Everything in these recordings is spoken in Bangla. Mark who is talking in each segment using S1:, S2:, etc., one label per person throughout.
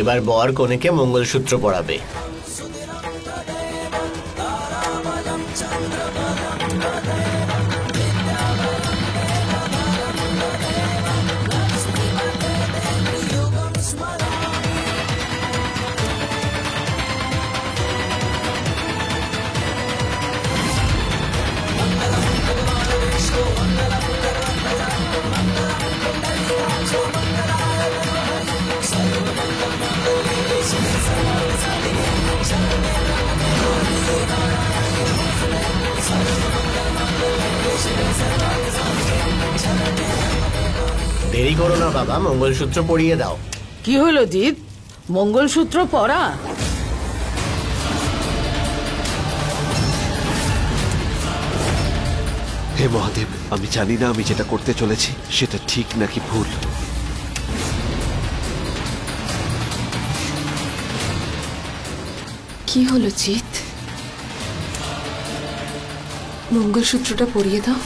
S1: এবার বর কনেকে মঙ্গলসূত্র পরাবে। দেরি করো না বাবা, মঙ্গলসূত্র পরিয়ে দাও।
S2: কি হলো জিৎ, মঙ্গলসূত্র পরা?
S3: হে মহাদেব, আমি জানি না আমি যেটা করতে চলেছি সেটা ঠিক নাকি ভুল।
S4: কি হলো জিৎ? মঙ্গলসূত্রটা পরিয়ে দাও।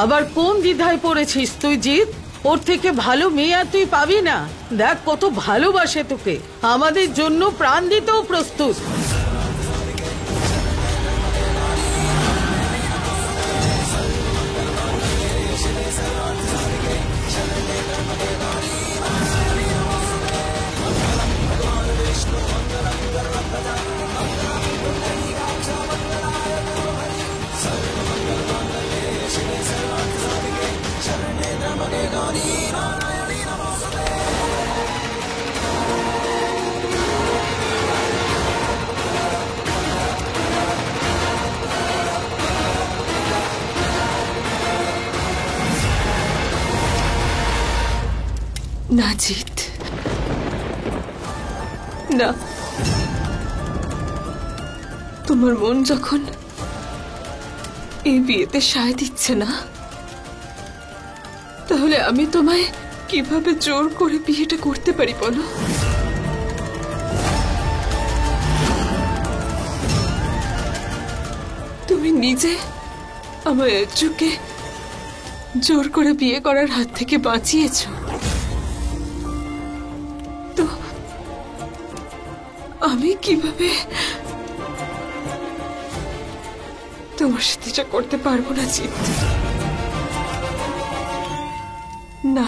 S2: আবার কোন দ্বিধায় পড়েছিস তুই জিৎ? ওর থেকে ভালো মেয়ে আর তুই পাবি না। দেখ কত ভালোবাসে তোকে, আমাদের জন্য প্রাণ দিতেও প্রস্তুত।
S4: না জিৎ, না। তোমার মন যখন এই বিয়েতে সায় দিচ্ছে না, তাহলে আমি তোমায় কিভাবে জোর করে বিয়েটা করতে পারি বলো? তুমি নিজে আমার অর্জুকে জোর করে বিয়ে করার হাত থেকে বাঁচিয়েছো, তো আমি কিভাবে তোমার সাথে এটা করতে পারবো না জিৎ, না।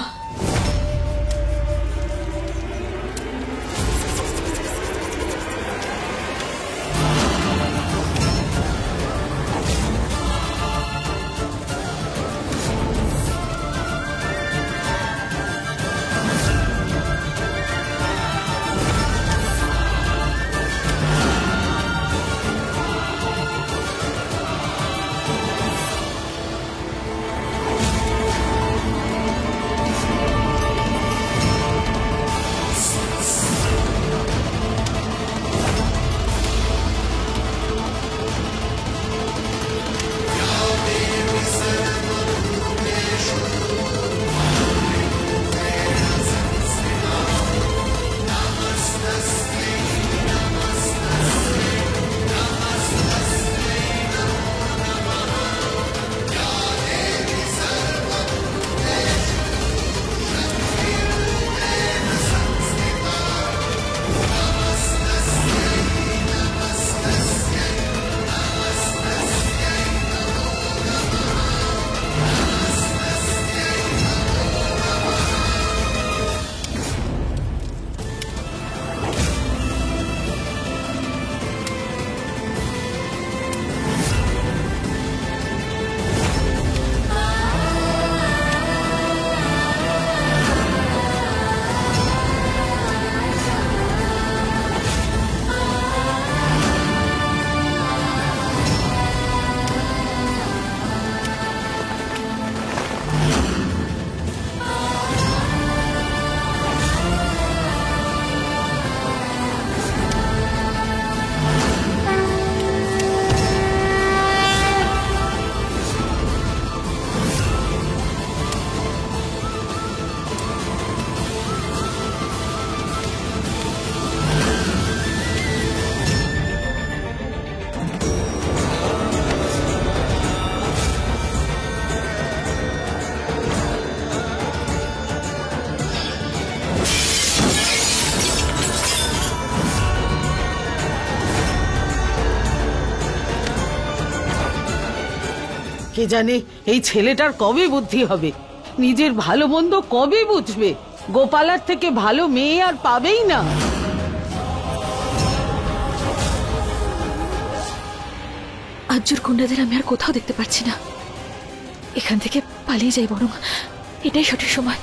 S2: কে জানে এই ছেলেটার কবে বুদ্ধি হবে, নিজের ভালো মন্দ কবে বুঝবে। গোপালার থেকে ভালো মেয়ে আর পাবেই না।
S4: আজ্জুর গুন্ডাদের আমি আর কোথাও দেখতে পাচ্ছি না। এখান থেকে পালিয়ে যাই বরং, এটাই সঠিক সময়।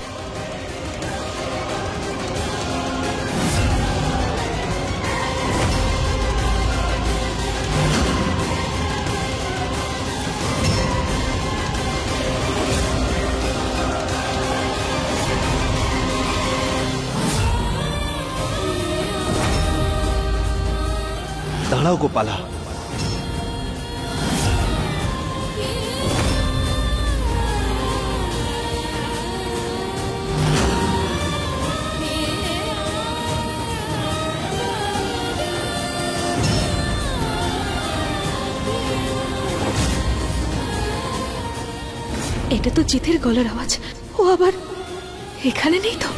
S3: দাঁড়াও গোপালা,
S4: এটা তো জিতের গলার আওয়াজ। ও আবার এখানে নেই তো?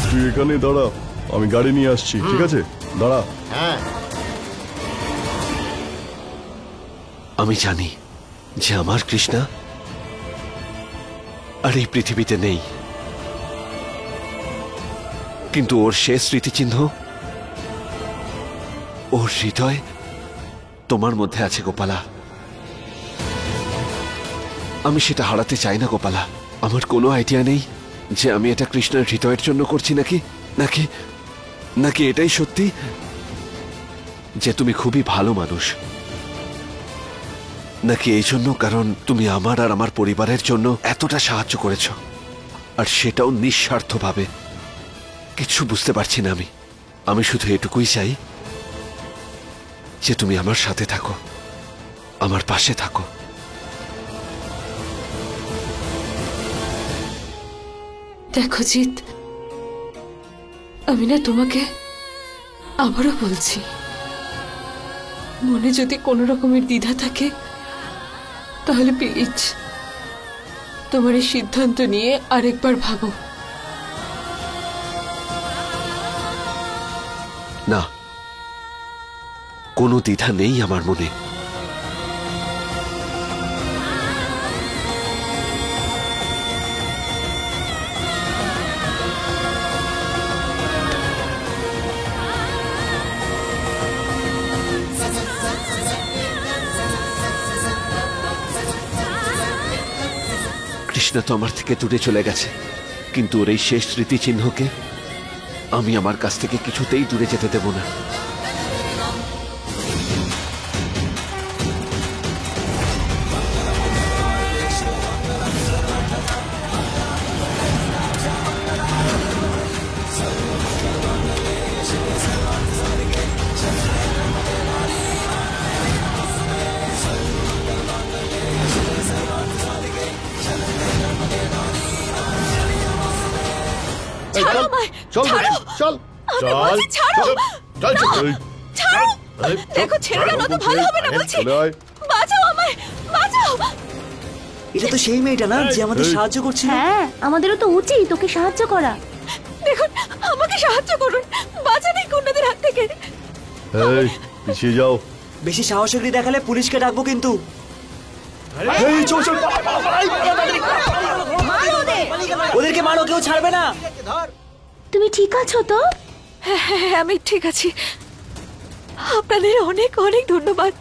S5: তুই এখানে দাঁড়া, আমি গাড়ি নিয়ে আসছি। ঠিক আছে, দাঁড়া।
S1: হ্যাঁ,
S3: আমি জানি যে আমার কৃষ্ণা আর এই পৃথিবীতে নেই, কিন্তু ওর শেষ স্মৃতিচিহ্ন, ওর হৃদয় তোমার মধ্যে আছে গোপালা। আমি সেটা হারাতে চাই না গোপালা। আমার কোনো আইডিয়া নেই যে আমি এটা কৃষ্ণের হৃদয়ের জন্য করছি নাকি নাকি নাকি এটাই সত্যি যে তুমি খুবই ভালো মানুষ, নাকি এই জন্য কারণ তুমি আমার আর আমার পরিবারের জন্য এতটা সাহায্য করেছ, আর সেটাও নিঃস্বার্থভাবে। কিছু বুঝতে পারছি না আমি। আমি শুধু এটুকুই চাই যে তুমি আমার সাথে থাকো, আমার পাশে থাকো।
S4: দেখো জিৎ, আমি না তোমাকে আবারও বলছি, মনে যদি কোনো রকমের দ্বিধা থাকে তাহলে প্লিজ তোমার এই সিদ্ধান্ত নিয়ে আরেকবার ভাবো।
S3: না, কোনো দ্বিধা নেই আমার মনে। কৃষ্ণা তো আমার থেকে দূরে চলে গেছে, কিন্তু ওর এই শেষ স্মৃতিচিহ্নকে আমি আমার কাছ থেকে কিছুতেই দূরে যেতে দেব না।
S5: চল চল চল
S1: চল
S5: চল। এই,
S4: দেখো ছেলেটা নত ভালো হবে না বলছি।
S5: চলে আয়।
S4: বাঁচাও আমায়, বাঁচাও।
S6: এটা তো সেই মেয়েটা না যে আমাদের
S5: এই।
S6: সাহায্য করছিল?
S7: হ্যাঁ, আমাদেরও তো উচিত তোকে সাহায্য করা।
S4: দেখুন, আমাকে সাহায্য করুন, বাঁচান এই গুন্ডাদের হাত থেকে।
S5: এই পিছিয়ে যাও।
S6: বেশি সাহসিকতা দেখালে পুলিশকে ডাকবো কিন্তু।
S5: এই চল চল
S6: ওদেরকে মারো, কেউ ছাড়বে না।
S7: তুমি ঠিক আছো তো?
S4: হ্যাঁ হ্যাঁ হ্যাঁ, আমি ঠিক আছি। আপনাদের অনেক অনেক ধন্যবাদ,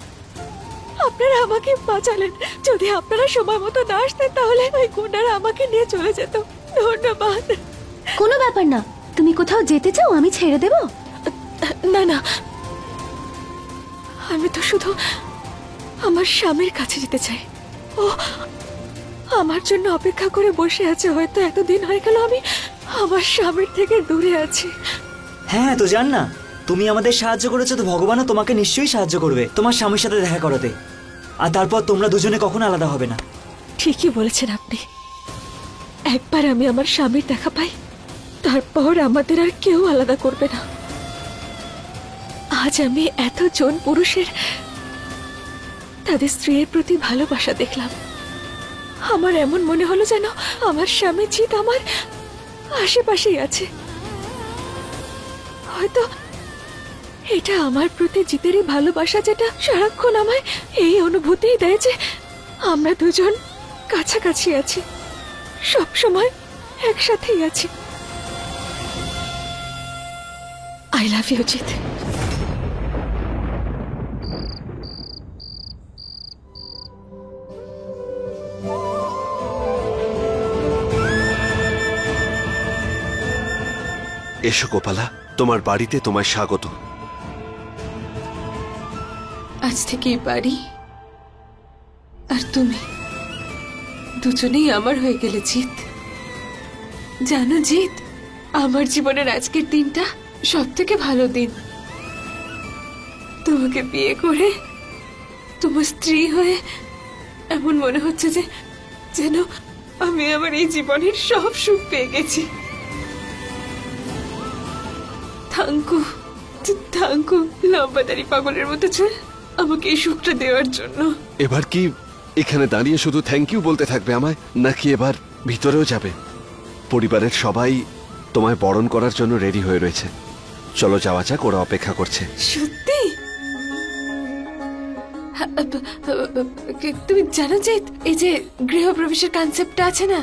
S4: আপনারা আমাকে বাঁচালেন। যদি আপনারা সময় মতো না আসতেন তাহলে ওই গুন্ডারা আমাকে নিয়ে চলে যেত। ধন্যবাদ।
S7: কোনো ব্যাপার না, তুমি কোথাও যেতে চাও আমি ছেড়ে দেব?
S4: না না, আমি তো শুধু আমার স্বামীর কাছে যেতে চাই। ও আমার জন্য অপেক্ষা করে বসে আছে, হয়তো এতদিন হয়ে গেল আমি আমার স্বামীর থেকে দূরে আছি।
S6: হ্যাঁ তো জান না, তুমি আমাদের সাহায্য করেছো তো ভগবানও তোমাকে নিশ্চয়ই সাহায্য করবে তোমার স্বামীর সাথে দেখা করাতে। আর তারপর তোমরা দুজনে কখনো আলাদা হবে না।
S4: ঠিকই বলেছেন আপনি। একবার আমি আমার স্বামীর দেখা পাই, তারপর আমাদের আর কেউ আলাদা করবে না। আজ আমি এতজন পুরুষের তাদের স্ত্রীর প্রতি ভালোবাসা দেখলাম। আমার এমন মনে হলো যেন আমার স্বামী জিৎ আমার আশেপাশেই আছে। হয়তো এটা আমার প্রতি জিতেরই ভালোবাসা, যেটা সারাক্ষণ আমায় এই অনুভূতিই দেয় যে আমরা দুজন কাছাকাছি আছি, সব সময় একসাথেই আছি। I love you Jeet.
S3: এসো গোপালা, তোমার বাড়িতে তোমায় স্বাগত।
S4: আজ থেকে এই বাড়ি আর তুমি দুজনেই আমার হয়ে গেলে জিৎ। জানো জিৎ, আমার জীবনের আজকের দিনটা সব থেকে ভালো দিন। তোমাকে বিয়ে করে তোমার স্ত্রী হয়ে এমন মনে হচ্ছে যে যেন আমি আমার এই জীবনের সব সুখ পেয়ে গেছি। থ্যাংকু থ্যাংকু লম্বাদারি পাগলের মতো চল আমাকে এই সুখটা দেওয়ার জন্য।
S3: এবার কি এখানে দাঁড়িয়ে শুধু থ্যাংক ইউ বলতে থাকবে আমায়, নাকি এবার ভিতরেও যাবে? পরিবারের সবাই তোমায় বরণ করার জন্য রেডি হয়ে রয়েছে। চলো যাওয়া যাক, ওরা অপেক্ষা করছে।
S4: সত্যি? তুমি জানো যে এই যে গৃহপ্রবেশের কনসেপ্টটা আছে না,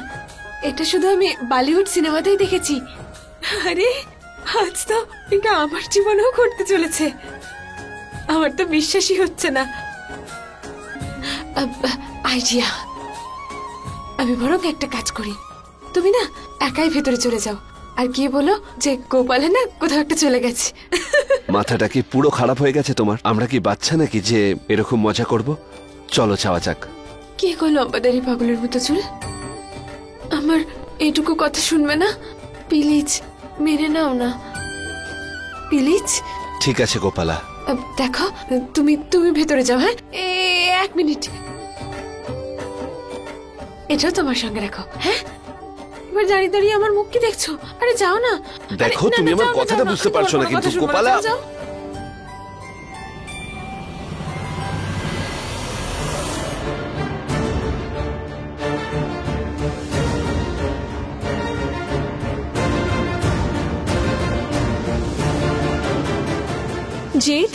S4: এটা শুধু আমি বলিউড সিনেমাতেই দেখেছি। আরে আজ তো এটা আমার জীবনেও ঘটতে চলেছে। আমার তো বিশ্বাসই হচ্ছে না। আইডিয়া, আমি বরং একটা কাজ করি, তুমি না একাই ভেতরে চলে যাও আর গিয়ে বলো যে গোপালে না কোথাও একটা চলে গেছে।
S3: মাথাটা কি পুরো খারাপ হয়ে গেছে তোমার? আমরা কি বাচ্চা নাকি যে এরকম মজা করব? চলো যাওয়া যাক।
S4: কে গো লম্বাদারি পাগলের মতো চুল, আমার এইটুকু কথা শুনবে না? প্লিজ মেনে নাও না, প্লিজ।
S3: ঠিক আছে গোপালা।
S4: দেখো তুমি তুমি ভেতরে যাও। হ্যাঁ, এক মিনিট, এটাও তোমার সঙ্গে রাখো। হ্যাঁ, এবার দাঁড়িয়ে দাঁড়িয়ে আমার মুখ কি দেখছো? আরে যাও না।
S3: দেখো তুমি আমার কথাটা বুঝতে পারছো না কিন্তু গোপালা।
S4: জিৎ,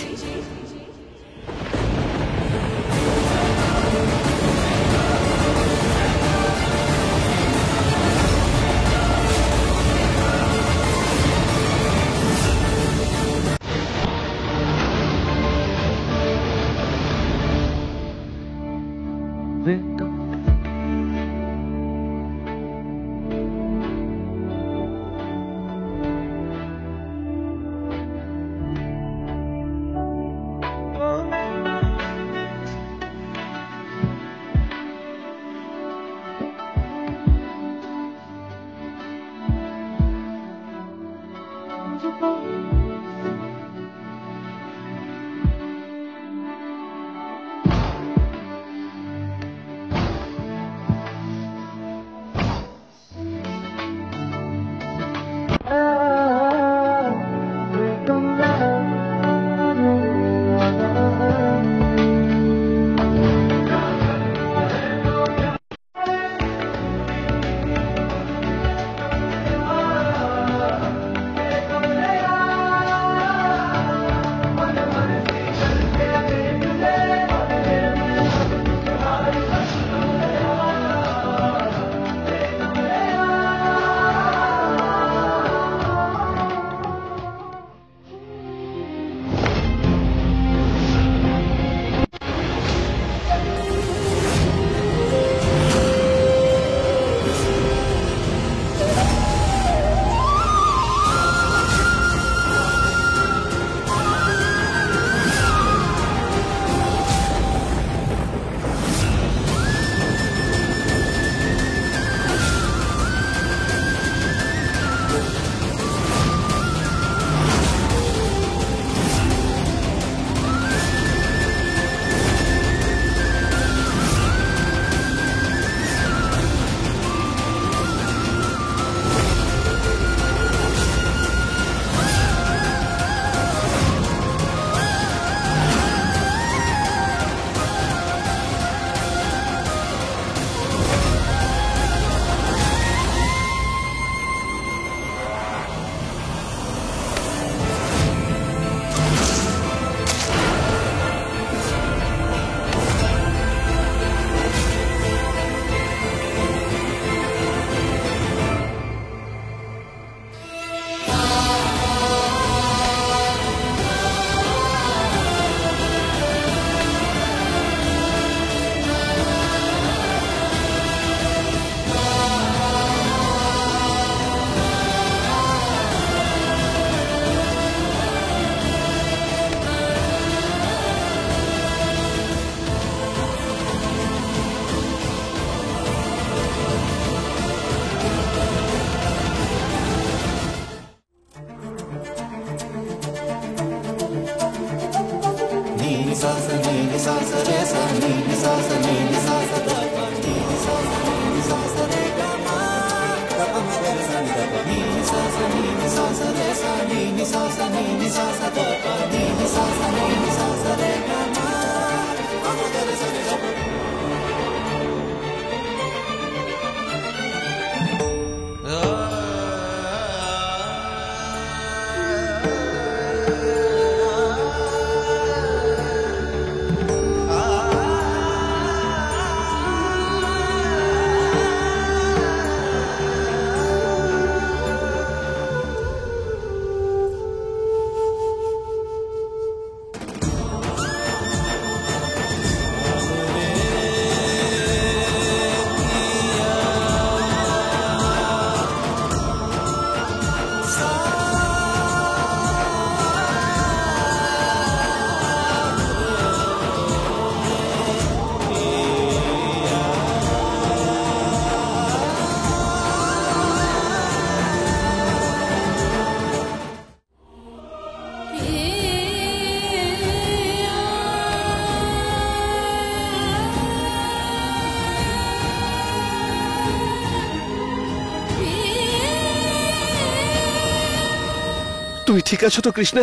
S3: তুমি ঠিক আছো তো কৃষ্ণা?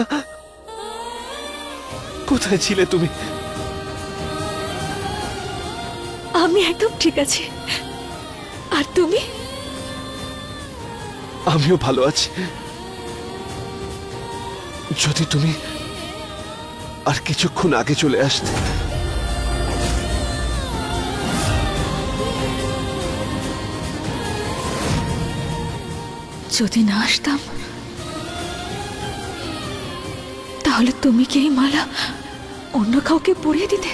S3: কোথায় ছিলে তুমি?
S4: আমি একদম ঠিক আছি। আর তুমি?
S3: আমিও ভালো আছি। যদি তুমি আর কিছুক্ষণ আগে চলে আসতে।
S4: যদি না আসতাম তাহলে তুমি কি এই মালা অন্য কাউকে পরিয়ে দিতে?